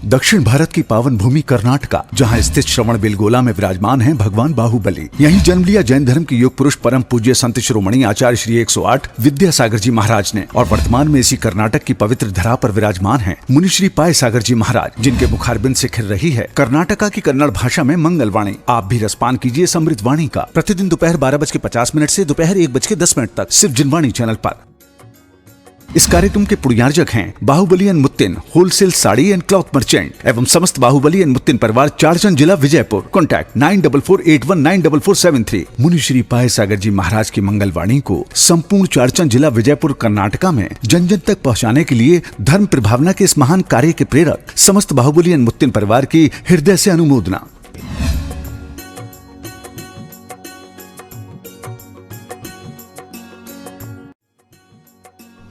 दक्षिण भारत की पावन भूमि कर्नाटका, जहां स्थित श्रवणबेलगोला में विराजमान हैं भगवान बाहुबली। यहीं जन्म लिया जैन धर्म के योग पुरुष परम पूज्य संत शिरोमणि आचार्य श्री 108 विद्यासागर जी महाराज ने, और वर्तमान में इसी कर्नाटक की पवित्र धरा पर विराजमान हैं मुनि श्री पाय सागर जी महाराज, जिनके मुखारबिंद से खिल रही है कर्नाटका की कन्नड़ भाषा में मंगलवाणी। आप भी रसपान कीजिए समृद्ध वाणी का, प्रतिदिन दोपहर 12:50 से दोपहर 1:10 तक सिर्फ जिनवाणी चैनल पर। इस कार्यक्रम के पुण्यार्जक हैं Bahubali and Muttin wholesale sari and cloth merchant एवं समस्त बाहुबली एंड मुत्तिन परिवार, चारचंद जिला विजयपुर। कॉन्टैक्ट 9448194473। मुनि श्री पाय सागर जी महाराज की मंगलवाणी को संपूर्ण चारचंद जिला विजयपुर कर्नाटका में जन जन तक पहुंचाने के लिए धर्म प्रभावना के इस महान कार्य के प्रेरक समस्त बाहुबली एंड मुत्तिन परिवार की हृदय से अनुमोदना।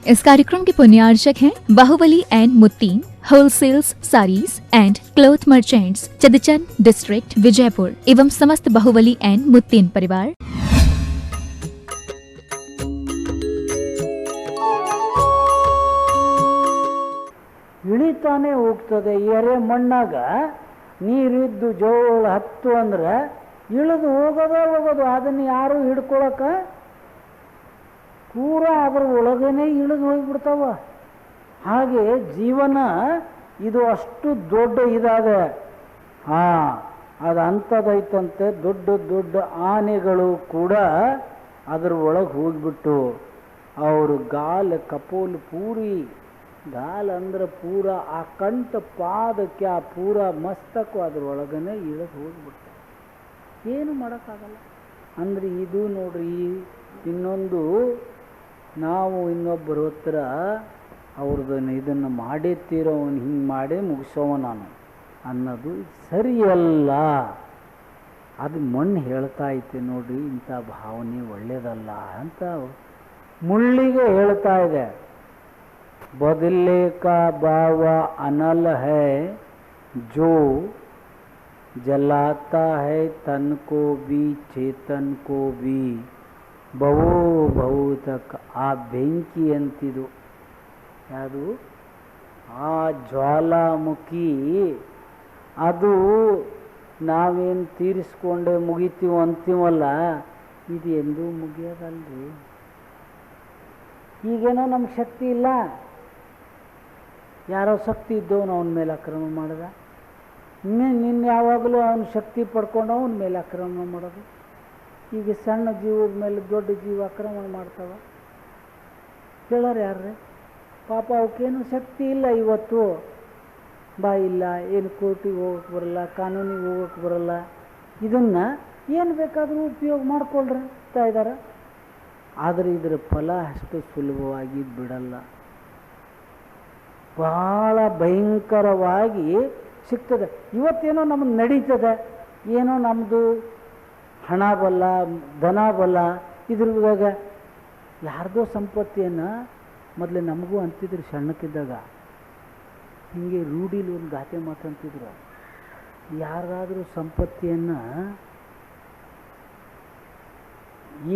इस कार्यक्रम के पुण्यार्चक हैं Bahubali and Muttin wholesales saris and cloth merchants, Chadchan district Vijayapura एवं समस्त बाहुबली एंड मुत्तिन परिवार। ಇಳಿತಾನೆ ಹೋಗ್ತದೆ ಎರೆ ಮಣ್ಣಾಗ ನೀರಿದ್ದು ಜೋಳ ಹತ್ತು ಅಂದ್ರೆ ಇಳಿದು ಹೋಗೋದು ಅದನ್ನು ಯಾರು ಹಿಡ್ಕೊಳಕ ಪೂರ ಅದ್ರ ಒಳಗೇನೆ ಇಳಿದು ಹೋಗಿಬಿಡ್ತಾವ. ಹಾಗೆ ಜೀವನ ಇದು ಅಷ್ಟು ದೊಡ್ಡ ಇದಾದೆ. ಅದು ಅಂಥದೈತಂತೆ. ದೊಡ್ಡ ದೊಡ್ಡ ಆನೆಗಳು ಕೂಡ ಅದ್ರ ಒಳಗೆ ಹೋಗಿಬಿಟ್ಟು ಅವರು ಗಾಲ ಕಪೋಲ್ ಪೂರಿ, ಗಾಲ ಅಂದ್ರೆ ಪೂರ ಆ ಕಂಠ ಪಾದಕ್ಕೆ ಆ ಪೂರ ಮಸ್ತಕು ಅದ್ರೊಳಗನೆ ಇಳಿದು ಹೋಗಿಬಿಡ್ತಾರೆ. ಏನು ಮಾಡೋಕ್ಕಾಗಲ್ಲ. ಅಂದರೆ ಇದು ನೋಡ್ರಿ, ಇನ್ನೊಂದು ನಾವು ಇನ್ನೊಬ್ಬರ ಹತ್ರ ಅವ್ರದ್ದು ಇದನ್ನು ಮಾಡೇ ತೀರೋ, ಅವನು ಹಿಂಗೆ ಮಾಡೇ ಮುಗಿಸೋವ ನಾನು ಅನ್ನೋದು ಸರಿಯಲ್ಲ. ಅದು ಮಣ್ಣು ಹೇಳ್ತಾ ಐತೆ ನೋಡ್ರಿ, ಇಂಥ ಭಾವನೆ ಒಳ್ಳೆಯದಲ್ಲ ಅಂತ ಮುಳ್ಳಿಗೆ ಹೇಳ್ತಾ ಇದೆ. ಬದಲೇ ಕಾ ಭಾವ ಅನಲ್ ಹೈ ಜೋ ಜಲಾತಾ ಹೈ ತನ್ ಕೋ ಬಿ ಚೇತನ್ ಕೋ ಬಿ ಬಹು ಬಹುತಕ. ಆ ಬೆಂಕಿ ಅಂತಿದು ಯಾವುದು, ಆ ಜ್ವಾಲಾಮುಖಿ, ಅದು ನಾವೇನು ತೀರಿಸ್ಕೊಂಡೆ ಮುಗಿತೀವಿ ಅಂತೀವಲ್ಲ, ಇದು ಎಂದೂ ಮುಗಿಯೋದಲ್ರಿ. ಈಗೇನೋ ನಮ್ಗೆ ಶಕ್ತಿ ಇಲ್ಲ, ಯಾರೋ ಶಕ್ತಿ ಇದ್ದವನು ಅವನ ಮೇಲೆ ಆಕ್ರಮಣ ಮಾಡಿದ, ನಿನ್ನ ಯಾವಾಗಲೂ ಅವನ ಶಕ್ತಿ ಪಡ್ಕೊಂಡು ಅವನ ಮೇಲೆ ಆಕ್ರಮಣ ಮಾಡೋದು. ಈಗ ಸಣ್ಣ ಜೀವದ ಮೇಲೆ ದೊಡ್ಡ ಜೀವ ಆಕ್ರಮಣ ಮಾಡ್ತಾವ. ಕೇಳೋರು ಯಾರ್ರಿ? ಪಾಪ ಅವಕ್ಕೇನು ಶಕ್ತಿ ಇಲ್ಲ ಇವತ್ತು. ಇಲ್ಲ, ಏನು ಕೋರ್ಟಿಗೆ ಹೋಗೋಕ್ಕೆ ಬರಲ್ಲ, ಕಾನೂನಿಗೆ ಹೋಗೋಕ್ಕೆ ಬರಲ್ಲ. ಇದನ್ನು ಏನು ಬೇಕಾದರೂ ಉಪಯೋಗ ಮಾಡ್ಕೊಳ್ರಿ ಅಂತ ಇದ್ದಾರೆ. ಆದರೆ ಇದರ ಫಲ ಅಷ್ಟು ಸುಲಭವಾಗಿ ಬಿಡಲ್ಲ, ಭಾಳ ಭಯಂಕರವಾಗಿ ಸಿಗ್ತದೆ. ಇವತ್ತೇನೋ ನಮಗೆ ನಡೀತದೆ, ಏನೋ ನಮ್ಮದು ಹಣ ಬಲ್ಲ, ಧನ ಬಲ್ಲ, ಇದ್ರದಾಗ ಯಾರ್ದೋ ಸಂಪತ್ತಿಯನ್ನು ಮೊದಲೇ ನಮಗೂ ಅಂತಿದ್ರು ಸಣ್ಣಕ್ಕಿದ್ದಾಗ. ಹೀಗೆ ರೂಢಿಲಿ ಒಂದು ಗಾತೆ ಮಾತಂತಿದ್ರು, ಯಾರಾದರೂ ಸಂಪತ್ತಿಯನ್ನು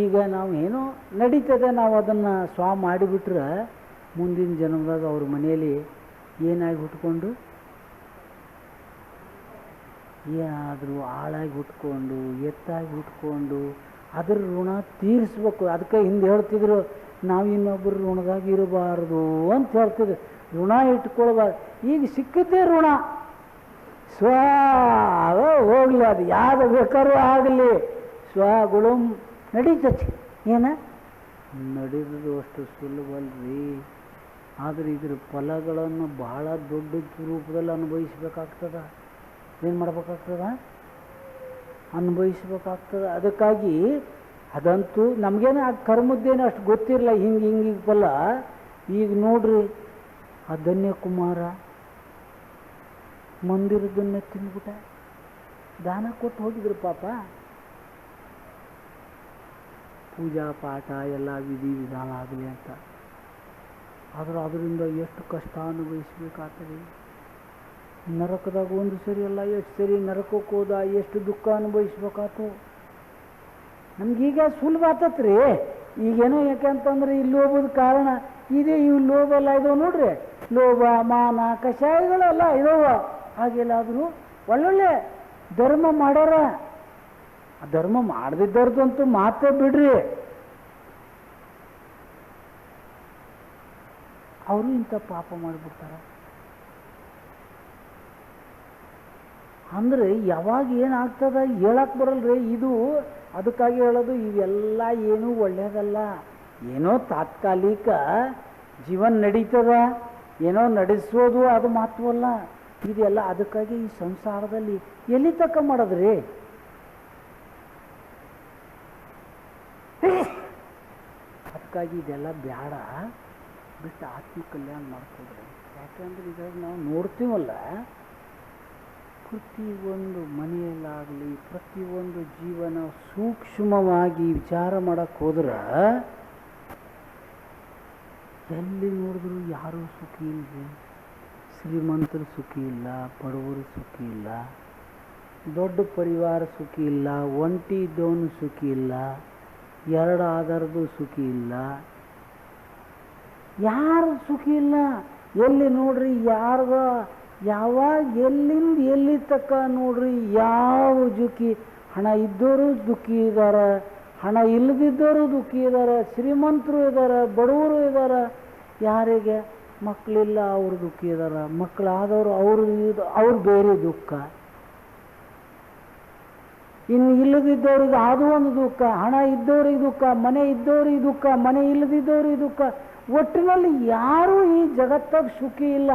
ಈಗ ನಾವು ಏನೋ ನಡೀತದೆ, ನಾವು ಅದನ್ನು ಸ್ವ ಮಾಡಿಬಿಟ್ರೆ ಮುಂದಿನ ಜನ್ಮದಾಗ ಅವ್ರ ಮನೆಯಲ್ಲಿ ಏನಾಗಿ ಹುಟ್ಕೊಂಡು, ಏನಾದರೂ ಆಳಾಗಿ ಹುಟ್ಕೊಂಡು, ಎತ್ತಾಗಿ ಹುಟ್ಕೊಂಡು ಅದ್ರ ಋಣ ತೀರಿಸ್ಬೇಕು. ಅದಕ್ಕೆ ಹಿಂದೆ ಹೇಳ್ತಿದ್ರು, ನಾವು ಇನ್ನೊಬ್ಬರು ಋಣದಾಗ ಇರಬಾರ್ದು ಅಂತ ಹೇಳ್ತಿದ್ರು. ಋಣ ಇಟ್ಕೊಳ್ಬಾರ್ದು. ಈಗ ಸಿಕ್ಕಿದ್ದೇ ಋಣ, ಸ್ವ ಹೋಗಲಿ, ಅದು ಯಾವುದು ಬೇಕಾದ್ರೂ ಆಗಲಿ, ಸ್ವಗಳು ನಡೀತತಿ. ಏನ ನಡೆದು ಅಷ್ಟು ಸುಲಭಲ್ರಿ. ಆದರೆ ಇದ್ರ ಫಲಗಳನ್ನು ಬಹಳ ದೊಡ್ಡ ರೂಪದಲ್ಲಿ ಅನುಭವಿಸ್ಬೇಕಾಗ್ತದ. ಏನು ಮಾಡ್ಬೇಕಾಗ್ತದ? ಅನುಭವಿಸ್ಬೇಕಾಗ್ತದೆ. ಅದಕ್ಕಾಗಿ ಅದಂತೂ ನಮಗೇನು ಆ ಕರ್ಮದ್ದೇನು ಅಷ್ಟು ಗೊತ್ತಿರಲ್ಲ, ಹಿಂಗೆ ಫಲ. ಈಗ ನೋಡ್ರಿ, ಆ ಧನ್ಯಕುಮಾರ ಮಂದಿರದನ್ನೇ ತಿಂದ್ಬಿಟ್ಟ, ದಾನ ಕೊಟ್ಟು ಹೋಗಿದ್ರು ಪಾಪ. ಪೂಜಾ ಪಾಠ ಎಲ್ಲ ವಿಧಿ ವಿಧಾನ ಆಗಲಿ ಅಂತ. ಆದ್ರೆ ಅದರಿಂದ ಎಷ್ಟು ಕಷ್ಟ ಅನುಭವಿಸ್ಬೇಕಾಗ್ತದೆ. ನರಕದಾಗ ಒಂದು ಸರಿ ಅಲ್ಲ, ಎಷ್ಟು ಸರಿ ನರಕಕ್ಕೆ ಹೋದ, ಎಷ್ಟು ದುಃಖ ಅನುಭವಿಸ್ಬೇಕಾಯ್ತು. ನಮಗೀಗ ಸುಲಭ ಆತತ್ರಿ. ಈಗೇನೋ ಯಾಕೆಂತಂದ್ರೆ ಈ ಲೋಭದ ಕಾರಣ ಇದೆ. ಇವು ಲೋಭ ಎಲ್ಲ ಇದಾವೆ ನೋಡ್ರಿ, ಲೋಭ ಮಾನ ಕಷಾಯಗಳೆಲ್ಲ ಇದಾವ. ಹಾಗೆಲ್ಲಾದರೂ ಒಳ್ಳೊಳ್ಳೆ ಧರ್ಮ ಮಾಡ್ಯಾರ. ಧರ್ಮ ಮಾಡದಿದ್ದವ್ರದಂತೂ ಮಾತೇ ಬಿಡ್ರಿ, ಅವರು ಇಂಥ ಪಾಪ ಮಾಡಿಬಿಡ್ತಾರೆ. ಅಂದರೆ ಯಾವಾಗ ಏನಾಗ್ತದ ಹೇಳಕ್ಕೆ ಬರಲ್ರಿ. ಇದು ಅದಕ್ಕಾಗಿ ಹೇಳೋದು, ಇವೆಲ್ಲ ಏನೂ ಒಳ್ಳೆಯದಲ್ಲ. ಏನೋ ತಾತ್ಕಾಲಿಕ ಜೀವನ ನಡೀತದ, ಏನೋ ನಡೆಸೋದು ಅದು ಮಾತ್ರವಲ್ಲ. ಇದೆಲ್ಲ ಅದಕ್ಕಾಗಿ ಈ ಸಂಸಾರದಲ್ಲಿ ಎಲ್ಲಿ ತಕ್ಕ ಮಾಡೋದ್ರಿ? ಅದಕ್ಕಾಗಿ ಇದೆಲ್ಲ ಬೇಡ, ಬಿಟ್ಟು ಆತ್ಮ ಕಲ್ಯಾಣ ಮಾಡ್ಕೊಡ್ರಿ. ಯಾಕಂದ್ರೆ ಇದ್ರಾಗ ನಾವು ನೋಡ್ತೀವಲ್ಲ, ಪ್ರತಿಯೊಂದು ಮನೆಯಲ್ಲಾಗಲಿ ಪ್ರತಿಯೊಂದು ಜೀವನ ಸೂಕ್ಷ್ಮವಾಗಿ ವಿಚಾರ ಮಾಡಕ್ಕೆ ಹೋದ್ರೆ ಎಲ್ಲಿ ನೋಡಿದ್ರು ಯಾರೂ ಸುಖಿ ಇಲ್ಲರಿ. ಶ್ರೀಮಂತರು ಸುಖಿ ಇಲ್ಲ, ಬಡವರು ಸುಖಿ ಇಲ್ಲ, ದೊಡ್ಡ ಪರಿವಾರ ಸುಖಿ ಇಲ್ಲ, ಒಂಟಿ ಇದ್ದವನು ಸುಖಿ ಇಲ್ಲ, ಎರಡು ಆಧಾರದ್ದು ಸುಖಿ ಇಲ್ಲ, ಯಾರು ಸುಖಿ ಇಲ್ಲ. ಎಲ್ಲಿ ನೋಡ್ರಿ ಯಾರ್ದ ಯಾವಾಗ ಎಲ್ಲಿಂದ ಎಲ್ಲಿ ತಕ್ಕ ನೋಡ್ರಿ ಯಾವ ದುಃಖಿ. ಹಣ ಇದ್ದವರು ದುಃಖಿ ಇದ್ದಾರೆ, ಹಣ ಇಲ್ಲದಿದ್ದವರು ದುಃಖಿ ಇದ್ದಾರೆ, ಶ್ರೀಮಂತರು ಇದ್ದಾರೆ, ಬಡವರು ಇದ್ದಾರೆ. ಯಾರಿಗೆ ಮಕ್ಕಳಿಲ್ಲ ಅವರು ದುಃಖಿ ಇದ್ದಾರೆ, ಮಕ್ಕಳಾದವರು ಅವ್ರು ಬೇರೆ ದುಃಖ. ಇನ್ನು ಇಲ್ಲದಿದ್ದವ್ರಿಗೆ ಅದು ಒಂದು ದುಃಖ, ಹಣ ಇದ್ದವ್ರಿಗೆ ದುಃಖ, ಮನೆ ಇದ್ದವ್ರಿಗೆ ದುಃಖ, ಮನೆ ಇಲ್ಲದಿದ್ದವ್ರಿಗೆ ದುಃಖ. ಒಟ್ಟಿನಲ್ಲಿ ಯಾರೂ ಈ ಜಗತ್ತಾಗ ಸುಖಿ ಇಲ್ಲ.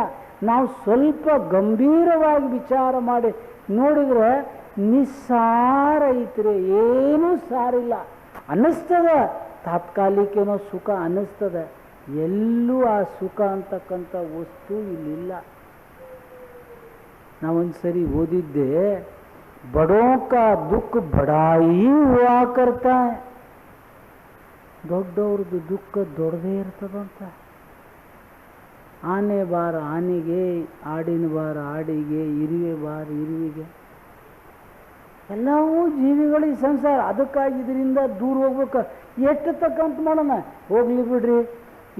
ನಾವು ಸ್ವಲ್ಪ ಗಂಭೀರವಾಗಿ ವಿಚಾರ ಮಾಡಿ ನೋಡಿದ್ರೆ ನಿಸ್ಸಾರ ಐತ್ರಿ, ಏನೂ ಸಾರಿಲ್ಲ ಅನ್ನಿಸ್ತದ. ತಾತ್ಕಾಲಿಕೇನೋ ಸುಖ ಅನ್ನಿಸ್ತದೆ, ಎಲ್ಲೂ ಆ ಸುಖ ಅಂತಕ್ಕಂಥ ವಸ್ತು ಇಲ್ಲಿಲ್ಲ. ನಾವೊಂದು ಸರಿ ಓದಿದ್ದೆ, ಬಡೋं का दुख ಬಡಾಯಿ ಹುआ करता है. ದೊಡ್ಡವ್ರದ್ದು ದುಃಖ ದೊಡ್ಡದೇ ಇರ್ತದಂತ. ಆನೆ ಬಾರ ಆನೆಗೆ, ಆಡಿನ ಬಾರ ಆಡಿಗೆ, ಇರುವೆ ಬಾರ ಇರುವಿಗೆ. ಎಲ್ಲವೂ ಜೀವಿಗಳಿಗೆ ಸಂಸಾರ. ಅದಕ್ಕಾಗಿ ಇದರಿಂದ ದೂರ ಹೋಗ್ಬೇಕು. ಎಷ್ಟು ತಕ್ಕಂತ ಮಾಡೋಣ, ಹೋಗ್ಲಿ ಬಿಡ್ರಿ.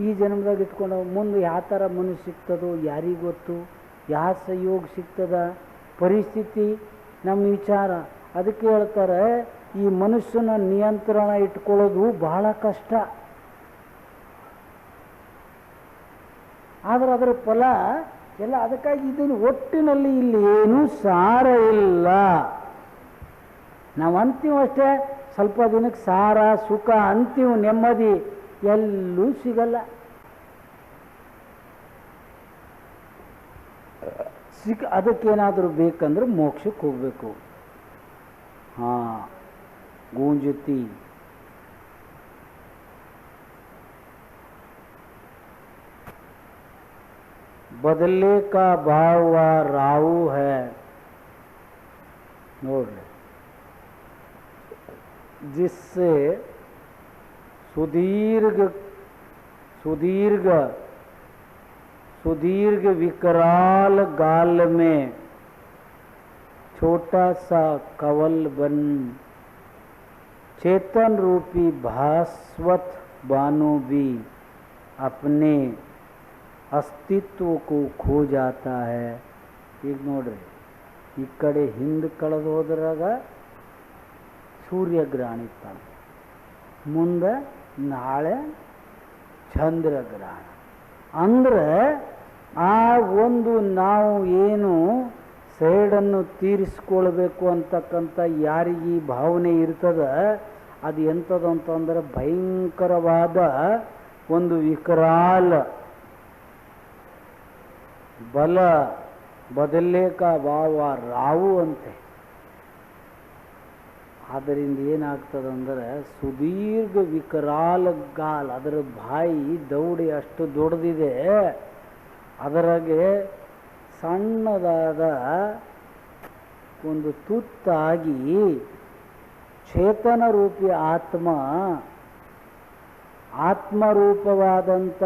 ಈ ಜನ್ಮದಾಗ ಇಟ್ಕೊಂಡು ಮುಂದೆ ಯಾವ ಥರ ಮನುಷ್ಯ ಸಿಗ್ತದೋ ಯಾರಿಗೆ ಗೊತ್ತು, ಯಾವ ಸಹಯೋಗ ಸಿಗ್ತದ, ಪರಿಸ್ಥಿತಿ ನಮ್ಮ ವಿಚಾರ. ಅದಕ್ಕೆ ಹೇಳ್ತಾರೆ, ಈ ಮನುಷ್ಯನ ನಿಯಂತ್ರಣ ಇಟ್ಕೊಳ್ಳೋದು ಬಹಳ ಕಷ್ಟ. ಆದರೆ ಅದರ ಫಲ ಎಲ್ಲ. ಅದಕ್ಕಾಗಿ ಇದನ್ನು ಒಟ್ಟಿನಲ್ಲಿ ಇಲ್ಲಿ ಏನೂ ಸಾರ ಇಲ್ಲ. ನಾವು ಅಂತೀವಿ ಅಷ್ಟೇ, ಸ್ವಲ್ಪ ದಿನಕ್ಕೆ ಸಾರ ಸುಖ ಅಂತೀವಿ, ನೆಮ್ಮದಿ ಎಲ್ಲೂ ಸಿಗಲ್ಲ. ಅದಕ್ಕೇನಾದರೂ ಬೇಕಂದ್ರೆ ಮೋಕ್ಷಕ್ಕೆ ಹೋಗಬೇಕು. ಹಾಂ, ಗೂಂಜತಿ बदले का भाव व राहु है. नोड्री, जिससे सुदीर्घ विकराल गाल में छोटा सा कवल बन चेतन रूपी भास्वत बानो भी अपने अस्तित्व को खो जाता है. ಈಗ ನೋಡ್ರಿ, ಈ ಕಡೆ ಹಿಂದೆ ಕಳೆದು ಹೋದ್ರಾಗ ಸೂರ್ಯಗ್ರಹಣ ಇರ್ತಾನೆ, ಮುಂದೆ ನಾಳೆ ಚಂದ್ರಗ್ರಹಣ. ಅಂದರೆ ಆ ಒಂದು ನಾವು ಏನು ಸೇಡನ್ನು ತೀರಿಸ್ಕೊಳ್ಬೇಕು ಅಂತಕ್ಕಂಥ ಯಾರಿಗೆ ಈ ಭಾವನೆ ಇರ್ತದ, ಅದು ಎಂಥದಂತಂದ್ರೆ ಭಯಂಕರವಾದ ಒಂದು ವಿಕರಾಲ ಬಲ. ಬದಲೇಕ ಭಾವ ರಾವು ಅಂತೆ. ಆದ್ದರಿಂದ ಏನಾಗ್ತದಂದ್ರೆ ಸುದೀರ್ಘ ವಿಕರಾಲ ಗಾಲ್, ಅದರ ಬಾಯಿ ದೌಡಿ ಅಷ್ಟು ದೊಡ್ಡದಿದೆ, ಅದರಾಗೆ ಸಣ್ಣದಾದ ಒಂದು ತುತ್ತಾಗಿ ಚೇತನ ರೂಪಿ ಆತ್ಮರೂಪವಾದಂಥ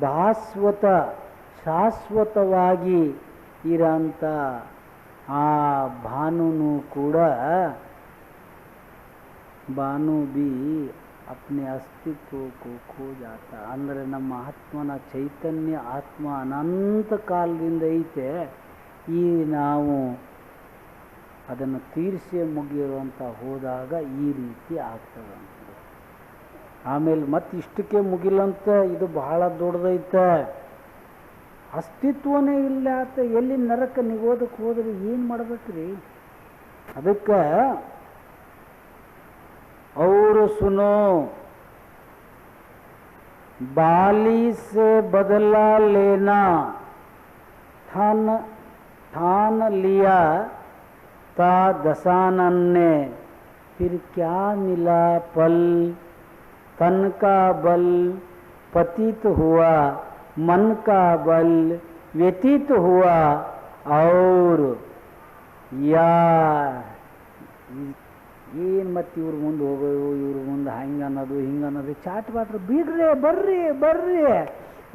ಭಾಸ್ವತ ಶಾಶ್ವತವಾಗಿ ಇರೋಂಥ ಆ ಭಾನುನು ಕೂಡ ಭಾನು ಬಿ अपने अस्तित्व को खो जाता. ಅಂದರೆ ನಮ್ಮ ಆತ್ಮನ ಚೈತನ್ಯ, ಆತ್ಮ ಅನಂತ ಕಾಲದಿಂದ ಐತೆ, ಈ ನಾವು ಅದನ್ನು ತೀರಿಸಿ ಮುಗಿಯುವಂಥ ಹೋದಾಗ ಈ ರೀತಿ ಆಗ್ತದೆ ಅಂತ. ಆಮೇಲೆ ಮತ್ತೆ ಇಷ್ಟಕ್ಕೆ ಮುಗಿಲಂತ ಇದು ಬಹಳ ದೊಡ್ಡದೈತೆ, ಅಸ್ತಿತ್ವನೇ ಇಲ್ಲ ಅಂತ ಎಲ್ಲಿ ನರಕ ನಿಗೋದಕ್ಕೆ ಹೋದ್ರೆ ಏನು ಮಾಡ್ಬೇಕ್ರಿ? ಅದಕ್ಕೆ और सुनो बाली से बदला लेना ठान लिया था दशानन ने, फिर क्या मिला पल तन का बल पतित हुआ, मन का बल व्यतीत हुआ, और या ಏನು ಮತ್ತೆ ಇವ್ರ ಮುಂದೆ ಹೋಗೋದು, ಇವ್ರ ಮುಂದೆ ಹಂಗೆ ಅನ್ನೋದು ಹಿಂಗೆ ಅನ್ನೋದು, ಚಾಟ್ ಬಾಟ್ರು ಬೀಗ್ರೆ ಬರ್ರಿ ಬರ್ರಿ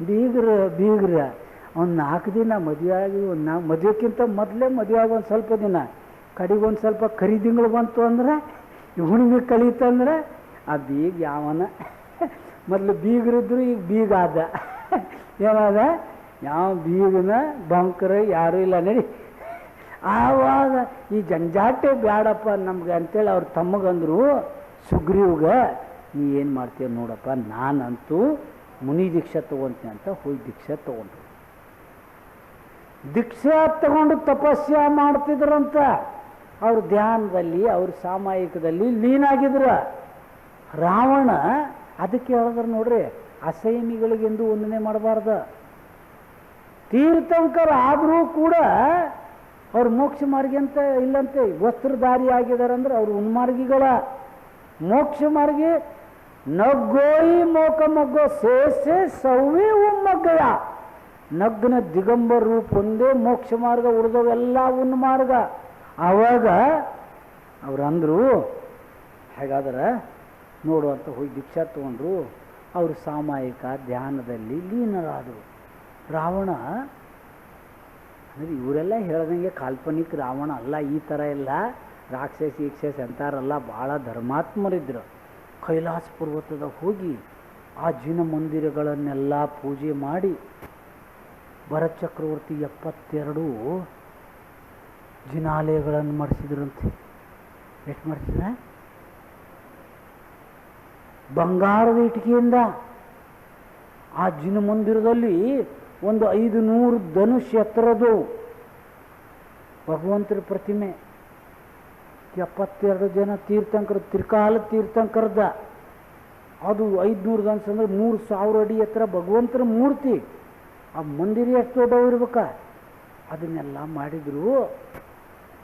ಬೀಗ್ರ ಒಂದು 4 ದಿನ ಮದುವೆ ಆಗಿ ಮದುವೆಕ್ಕಿಂತ ಮೊದಲೇ ಮದುವೆ ಆಗಿ ಒಂದು ಸ್ವಲ್ಪ ದಿನ ಕಡೆಗೆ ಒಂದು ಸ್ವಲ್ಪ ಖರೀದಿಗಳು ಬಂತು ಅಂದ್ರೆ ಹುಣ್ಣಿಮೆ ಕಳೀತಂದ್ರೆ ಆ ಬೀಗ ಯಾವನ ಮೊದಲು ಬೀಗರಿದ್ರು ಈಗ ಬೀಗ ಆದ ಏನಾದ ಯಾವ ಬೀಗನ ಬಂಕರ ಯಾರೂ ಇಲ್ಲ ನಡಿ. ಆವಾಗ ಈ ಜಂಜಾಟೆ ಬ್ಯಾಡಪ್ಪ ನಮ್ಗೆ ಅಂತೇಳಿ ಅವ್ರ ತಮ್ಮಗಂದ್ರು ಸುಗ್ರೀವ್ಗೆ, ನೀ ಏನು ಮಾಡ್ತೀಯ ನೋಡಪ್ಪ, ನಾನಂತೂ ಮುನಿ ದೀಕ್ಷೆ ತೊಗೊತೀನಿ ಅಂತ ಹೋಗಿ ದೀಕ್ಷೆ ತೊಗೊಂಡ್ರು. ದೀಕ್ಷೆ ತಗೊಂಡು ತಪಸ್ಯ ಮಾಡ್ತಿದ್ರಂತ. ಅವ್ರ ಧ್ಯಾನದಲ್ಲಿ ಅವ್ರ ಸಾಮಾಯಿಕದಲ್ಲಿ ಲೀನಾಗಿದ್ರ. ರಾವಣ ಅದಕ್ಕೆ ಹೇಳಿದ್ರು ನೋಡ್ರಿ, ಅಸಂಯಮಿಗಳಿಗೆಂದು ವಂದನೆ ಮಾಡಬಾರ್ದು. ತೀರ್ಥಂಕರ ಆದರೂ ಕೂಡ ಅವ್ರು ಮೋಕ್ಷ ಮಾರ್ಗಿ ಅಂತ ಇಲ್ಲಂತೆ, ವಸ್ತ್ರಧಾರಿ ಆಗಿದಾರಂದ್ರೆ ಅವ್ರು ಉನ್ಮಾರ್ಗಿಗಳ. ಮೋಕ್ಷ ಮಾರ್ಗಿ ನಗ್ಗೋಯಿ ಮೋಕ ಮಗ್ಗೋ ಸೇಸೆ ಸೌವೇ ಉಮ್ಮಗ್ಗಯ. ನಗ್ನ ದಿಗಂಬರ ರೂಪ ಒಂದೇ ಮೋಕ್ಷ ಮಾರ್ಗ, ಉಳಿದವೆಲ್ಲ ಉನ್ಮಾರ್ಗ. ಆವಾಗ ಅವ್ರಂದ್ರು ಹೇಗಾದ್ರೆ ನೋಡುವಂತ ಹೋಗಿ ದೀಕ್ಷಾ ತಗೊಂಡ್ರು. ಅವರು ಸಾಮಾಯಿಕ ಧ್ಯಾನದಲ್ಲಿ ಲೀನರಾದರು. ರಾವಣ ಅಂದರೆ ಇವರೆಲ್ಲ ಹೇಳ್ದಂಗೆ ಕಾಲ್ಪನಿಕ ರಾವಣ ಅಲ್ಲ, ಈ ಥರ ಎಲ್ಲ ರಾಕ್ಷಸ ಅಂತಾರಲ್ಲ, ಭಾಳ ಧರ್ಮಾತ್ಮರಿದ್ರು. ಕೈಲಾಸ ಪರ್ವತದ ಹೋಗಿ ಆ ಜಿನ ಮಂದಿರಗಳನ್ನೆಲ್ಲ ಪೂಜೆ ಮಾಡಿ ಭರತ ಚಕ್ರವರ್ತಿ 72 ಜಿನಾಲಯಗಳನ್ನು ಮಾಡಿಸಿದ್ರಂತೆ. ಎಷ್ಟು ಮಾಡಿಸಿದ್ರ? ಬಂಗಾರದ ಇಟ್ಟಿಗೆಯಿಂದ. ಆ ಜಿನ ಮಂದಿರದಲ್ಲಿ ಒಂದು 500 ಧನುಷ್ ಎತ್ತರದು ಭಗವಂತರ ಪ್ರತಿಮೆ. 72 ಜನ ತೀರ್ಥಂಕರ, ತ್ರಿಕಾಲ ತೀರ್ಥಂಕರದ. ಅದು 500 ಧನುಷ್ ಅಂದ್ರೆ 3000 ಅಡಿ ಎತ್ತರ ಭಗವಂತರ ಮೂರ್ತಿ. ಆ ಮಂದಿರ ಎಷ್ಟು ದೊಡ್ಡವು ಇರ್ಬೇಕ. ಅದನ್ನೆಲ್ಲ ಮಾಡಿದ್ರು.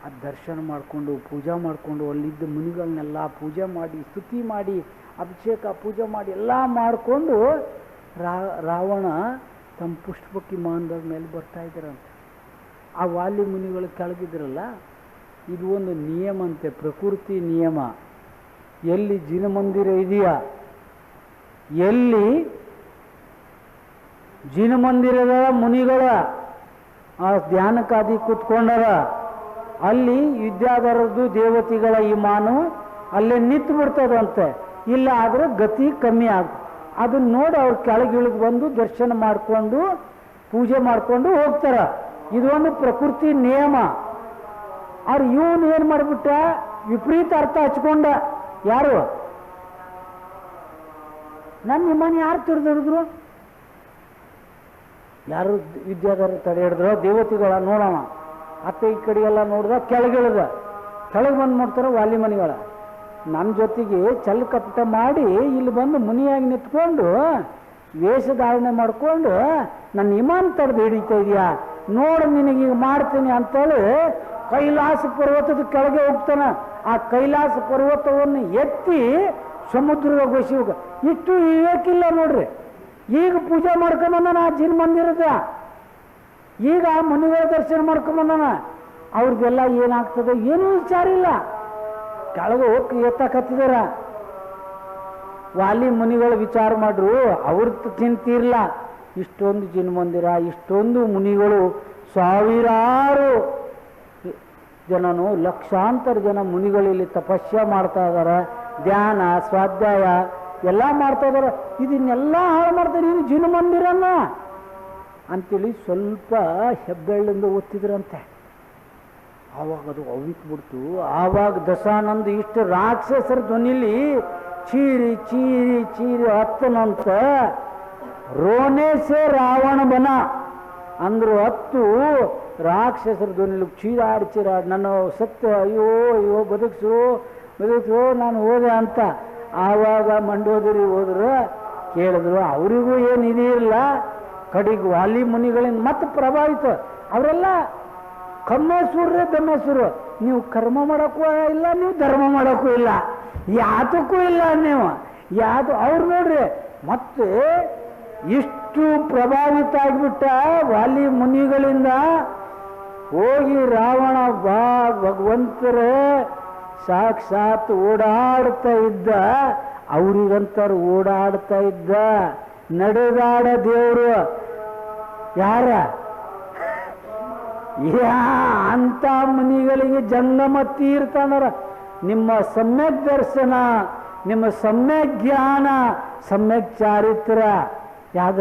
ಆ ದರ್ಶನ ಮಾಡಿಕೊಂಡು ಪೂಜಾ ಮಾಡಿಕೊಂಡು ಅಲ್ಲಿದ್ದ ಮುನಿಗಳನ್ನೆಲ್ಲ ಪೂಜೆ ಮಾಡಿ ಸ್ತುತಿ ಮಾಡಿ ಅಭಿಷೇಕ ಪೂಜೆ ಮಾಡಿ ಎಲ್ಲ ಮಾಡಿಕೊಂಡು ರಾವಣ ತಮ್ಮ ಪುಷ್ಪಕ್ಕೆ ವಿಮಾನದ ಮೇಲೆ ಬರ್ತಾ ಇದ್ದಾರಂತೆ. ಆ ವಾಲಿ ಮುನಿಗಳು ಕೆಳಗಿದ್ರಲ್ಲ, ಇದು ಒಂದು ನಿಯಮ ಅಂತೆ, ಪ್ರಕೃತಿ ನಿಯಮ. ಎಲ್ಲಿ ಜಿನ ಮಂದಿರ ಇದೆಯಾ, ಎಲ್ಲಿ ಜಿನ ಮಂದಿರದ ಮುನಿಗಳ ಆ ಧ್ಯಾನಕ್ಕಾದಿ ಕೂತ್ಕೊಂಡಾರ, ಅಲ್ಲಿ ವಿದ್ಯಾಧರದ್ದು ದೇವತೆಗಳ ವಿಮಾನ ಅಲ್ಲೇ ನಿಂತು ಬಿಡ್ತದಂತೆ. ಇಲ್ಲ ಆದರೆ ಗತಿ ಕಮ್ಮಿ ಆಗ್ತದೆ. ಅದನ್ನ ನೋಡಿ ಅವ್ರು ಕೆಳಗಿಳಿದು ಬಂದು ದರ್ಶನ ಮಾಡಿಕೊಂಡು ಪೂಜೆ ಮಾಡಿಕೊಂಡು ಹೋಗ್ತಾರ. ಇದೊಂದು ಪ್ರಕೃತಿ ನಿಯಮ. ಅವ್ರು ಇವನು ಏನು ಮಾಡಿಬಿಟ್ಟ, ವಿಪರೀತ ಅರ್ಥ ಹಚ್ಕೊಂಡ. ಯಾರು ನನ್ನ ವಿಮಾನ ಯಾರು ತಿರ್ದಿಡಿದ್ರು? ಯಾರು ವಿದ್ಯಾಧರ ತಡೆ ಹಿಡಿದ್ರು? ದೇವತೆಗಳ ನೋಡೋಣ. ಅತ್ತೆ ಈ ಕಡೆಗೆಲ್ಲ ನೋಡ್ದ, ಕೆಳಗಿಳಿದ. ಕೆಳಗೆ ಬಂದು ನೋಡ್ತಾರ ವಾಲಿ ಮನಿಗಳ. ನನ್ನ ಜೊತೆಗೆ ಚಲ್ ಕಪಟ ಮಾಡಿ ಇಲ್ಲಿ ಬಂದು ಮುನಿಯಾಗಿ ನಿಂತ್ಕೊಂಡು ವೇಷಧಾರಣೆ ಮಾಡಿಕೊಂಡು ನನ್ನ ವಿಮಾನ ತಡೆದು ಹಿಡಿತಾ ಇದೆಯಾ ನೋಡು, ನಿನಗೀಗ ಮಾಡ್ತೀನಿ ಅಂತೇಳಿ ಕೈಲಾಸ ಪರ್ವತದ ಕೆಳಗೆ ಹೋಗ್ತಾನ. ಆ ಕೈಲಾಸ ಪರ್ವತವನ್ನು ಎತ್ತಿ ಸಮುದ್ರದ ಗೊಸಿವಾಗ ಇಷ್ಟು ವಿವೇಕಿಲ್ಲ ನೋಡ್ರಿ. ಈಗ ಪೂಜೆ ಮಾಡ್ಕೊಂಬಂದಾನ ಆ ಜಿನ್ ಮಂದಿರದ. ಈಗ ಆ ಮುನಿಗಳ ದರ್ಶನ ಮಾಡ್ಕೊಂಬಂದಾನ. ಅವ್ರಿಗೆಲ್ಲ ಏನಾಗ್ತದೆ ಏನೂ ವಿಚಾರ ಇಲ್ಲ. ಕೆಳಗೆ ಹೋಗಿ ಎತ್ತಕತ್ತಿದಾರ. ವಾಲಿ ಮುನಿಗಳು ವಿಚಾರ ಮಾಡ್ರು, ಅವ್ರ ಚಿಂತಿರ್ಲ. ಇಷ್ಟೊಂದು ಜಿನ್ ಮಂದಿರ, ಇಷ್ಟೊಂದು ಮುನಿಗಳು, ಸಾವಿರಾರು ಜನನು, ಲಕ್ಷಾಂತರ ಜನ ಮುನಿಗಳು ಇಲ್ಲಿ ತಪಸ್ಯ ಮಾಡ್ತಾ ಇದಾರೆ. ಧ್ಯಾನ ಸ್ವಾಧ್ಯಾಯ ಎಲ್ಲ ಮಾಡ್ತಾ ಇದಾರೆ. ಇದನ್ನೆಲ್ಲ ಹಾಳು ಮಾಡ್ತಾರೆ ನೀನು ಜಿನ ಮಂದಿರನ್ನ ಅಂತೇಳಿ ಸ್ವಲ್ಪ ಹೆಬ್ಬೆಳ್ಳಿಂದ ಒತ್ತಿದ್ರಂತೆ. ಆವಾಗ ಅದು ಅವಿಕ್ಬಿಡ್ತು. ಆವಾಗ ದಶಾನಂದ ಇಷ್ಟು ರಾಕ್ಷಸರ ಧ್ವನಿಲಿ ಚೀರಿ ಚೀರಿ ಚೀರಿ ಹತ್ತನಂತ ರೋನೇಸೆ ರಾವಣ ಬನ ಅಂದ್ರು. ಹತ್ತು ರಾಕ್ಷಸರ ಧ್ವನಿಲಿ ಚೀರಾಡಿ ನನ್ನ ಸತ್ಯ, ಅಯ್ಯೋ ಅಯ್ಯೋ ಬದುಕ್ಸು ನಾನು ಹೋದೆ ಅಂತ. ಆವಾಗ ಮಂಡೋದರಿ ಹೋದ್ರು, ಕೇಳಿದ್ರು. ಅವರಿಗೂ ಏನು ಇದಿರಲಿಲ್ಲ. ಕಡೆಗೆ ವಾಲಿ ಮುನಿಗಳಿಂದ ಮತ್ತೆ ಪ್ರಭಾವಿತ. ಅವರೆಲ್ಲ ಕಮ್ಮೇಶ್ವರರೇ ದಮ್ಮೇಶ್ವರು. ನೀವು ಕರ್ಮ ಮಾಡೋಕ್ಕೂ ಇಲ್ಲ, ನೀವು ಧರ್ಮ ಮಾಡೋಕ್ಕೂ ಇಲ್ಲ, ಯಾತಕ್ಕೂ ಇಲ್ಲ ನೀವು ಯಾವುದು. ಅವ್ರು ನೋಡ್ರಿ ಮತ್ತೆ ಇಷ್ಟು ಪ್ರಭಾವಿತ ಆಗಿಬಿಟ್ಟ ವಾಲಿ ಮುನಿಗಳಿಂದ. ಹೋಗಿ ರಾವಣ ಬಾ ಭಗವಂತರೇ ಸಾಕ್ಷಾತ್ ಓಡಾಡ್ತಾ ಇದ್ದ. ಅವ್ರಿಗಂತಾರು ಓಡಾಡ್ತಾ ಇದ್ದ ನಡೆದಾಡ ದೇವರು ಯಾರ ಅಂತ ಮುನಿಗಳಿಗೆ ಜಂಗಮ ತೀರ್ಥನರ ನಿಮ್ಮ ಸಮ್ಯಕ್ ದರ್ಶನ, ನಿಮ್ಮ ಸಮ್ಯಕ್ ಜ್ಞಾನ, ಸಮ್ಯಕ್ ಚಾರಿತ್ರ ಯಾದ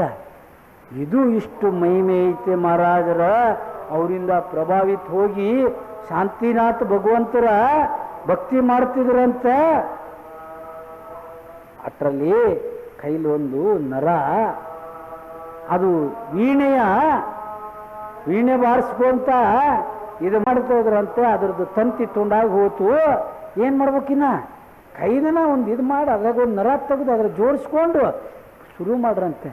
ಇದು ಇಷ್ಟು ಮಹಿಮೆ ಐತೆ ಮಹಾರಾಜರ. ಅವರಿಂದ ಪ್ರಭಾವಿತ ಹೋಗಿ ಶಾಂತಿನಾಥ ಭಗವಂತರ ಭಕ್ತಿ ಮಾಡ್ತಿದ್ರಂತ. ಅಷ್ಟರಲ್ಲಿ ಕೈಲಿ ಒಂದು ನರ, ಅದು ವೀಣೆ ಬಾರಿಸ್ಕೊಂತ ಇದು ಮಾಡ್ತಾ ಇದ್ರಂತೆ. ಅದ್ರದ್ದು ತಂತಿ ತುಂಡಾಗಿ ಹೋತು. ಏನು ಮಾಡ್ಬೇಕಿನ್ನ ಕೈದನ ಒಂದು ಇದು ಮಾಡಿ ಅದ್ರಾಗ ಒಂದು ನರ ತೆಗೆದು ಅದ್ರ ಜೋಡಿಸ್ಕೊಂಡು ಶುರು ಮಾಡ್ರಂತೆ.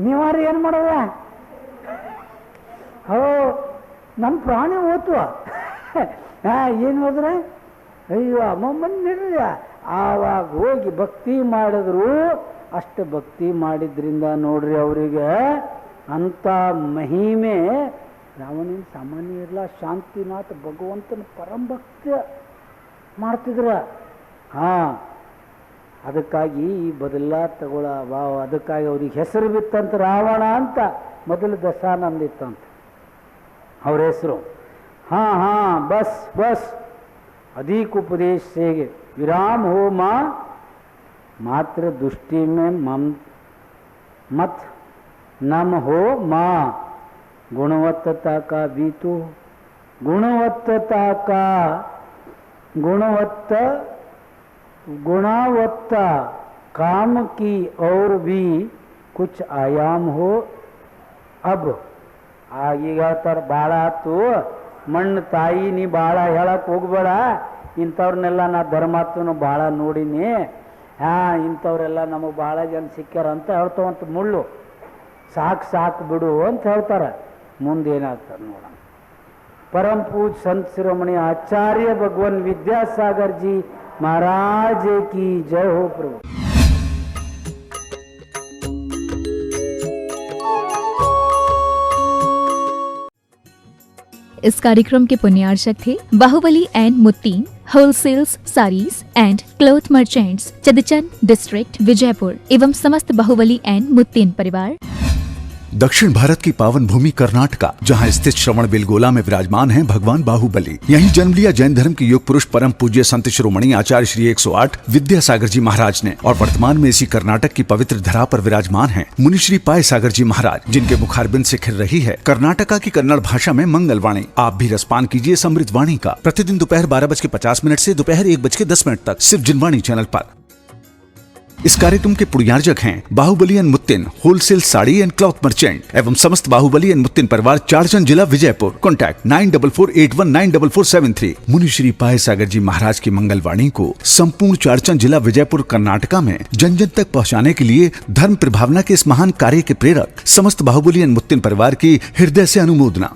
ನೀವಾರು ಏನು ಮಾಡೋದ? ನಮ್ಮ ಪ್ರಾಣಿ ಹೋತು. ಏನು ಹೋದ್ರೆ ಅಯ್ಯೋ ಅಮ್ಮಮ್ಮನ ಆವಾಗ ಹೋಗಿ ಭಕ್ತಿ ಮಾಡಿದ್ರು. ಅಷ್ಟು ಭಕ್ತಿ ಮಾಡಿದ್ರಿಂದ ನೋಡ್ರಿ ಅವರಿಗೆ ಅಂಥ ಮಹಿಮೆ. ರಾವಣನ ಸಾಮಾನ್ಯ ಇರಲ್ಲ, ಶಾಂತಿನಾಥ ಭಗವಂತನ ಪರಂಭಕ್ತಿ ಮಾಡ್ತಿದ್ರ. ಅದಕ್ಕಾಗಿ ಈ ಬದಲ ಅದಕ್ಕಾಗಿ ಅವ್ರಿಗೆ ಹೆಸರು ಬಿತ್ತಂತ ರಾವಣ ಅಂತ. ಮೊದಲು ದಶಾನಂದ ಇತ್ತಂತ ಅವ್ರ ಹೆಸರು. ಬಸ್ अधिक उपदेश से विराम हो माँ, मात्र दुष्टि में मत नम हो माँ। गुणवत्ता का भी तो गुणवत्ता काम की और भी कुछ आयाम हो। अब ಆಗೀಗ ತರ ಭಾಳ ಆಯ್ತು. ಮಣ್ಣು ತಾಯಿ ನೀ ಭಾಳ ಹೇಳಕ್ಕೆ ಹೋಗ್ಬೇಡ. ಇಂಥವ್ರನ್ನೆಲ್ಲ ನಾ ಧರ್ಮಾತ್ಮನು ಭಾಳ ನೋಡಿನಿ. ಇಂಥವ್ರೆಲ್ಲ ನಮಗೆ ಭಾಳ ಜನ ಸಿಕ್ಕ್ಯಾರ ಅಂತ ಹೇಳ್ತಾವಂತ ಮುಳ್ಳು. ಸಾಕು ಬಿಡು ಅಂತ ಹೇಳ್ತಾರೆ. ಮುಂದೇನಾಗ್ತಾರೆ ನೋಡೋಣ. परम पूज संत शिरोमणि आचार्य भगवान विद्यासागर जी महाराज की जय हो प्रभु। इस कार्यक्रम के पुण्यार्चक थे Bahubali and Muttin wholesales saris and cloth merchants, Chadchan district, Vijayapura एवं समस्त बाहुबली एंड मुत्तीन परिवार। दक्षिण भारत की पावन भूमि कर्नाटका, जहां स्थित श्रवणबेलगोला में विराजमान हैं भगवान बाहुबली। यहीं जन्म लिया जैन धर्म के योग पुरुष परम पूज्य संत शिरोमणि आचार्य श्री 108 विद्यासागर जी महाराज ने, और वर्तमान में इसी कर्नाटक की पवित्र धरा पर विराजमान हैं मुनि श्री पाय सागर जी महाराज, जिनके मुखारबिंद से खिल रही है कर्नाटका की कन्नड़ भाषा में मंगलवाणी। आप भी रसपान कीजिए समृद्ध वाणी का प्रतिदिन दोपहर 12:50 से दोपहर 1:10 तक सिर्फ जिनवाणी चैनल पर। इस कार्यक्रम के पुण्यार्चक हैं Bahubali and Muttin wholesale sari and cloth merchant एवं समस्त बाहुबली एंड मुत्तीन परिवार, चारचंद जिला, विजयपुर। कॉन्टैक्ट 9448194473। मुनि श्री पाय सागर जी महाराज की मंगलवाणी को संपूर्ण चारचंद जिला, विजयपुर, कर्नाटका में जन जन तक पहुंचाने के लिए धर्म प्रभावना के इस महान कार्य के प्रेरक समस्त बाहुबली एंड मुत्तीन परिवार की हृदय से अनुमोदना।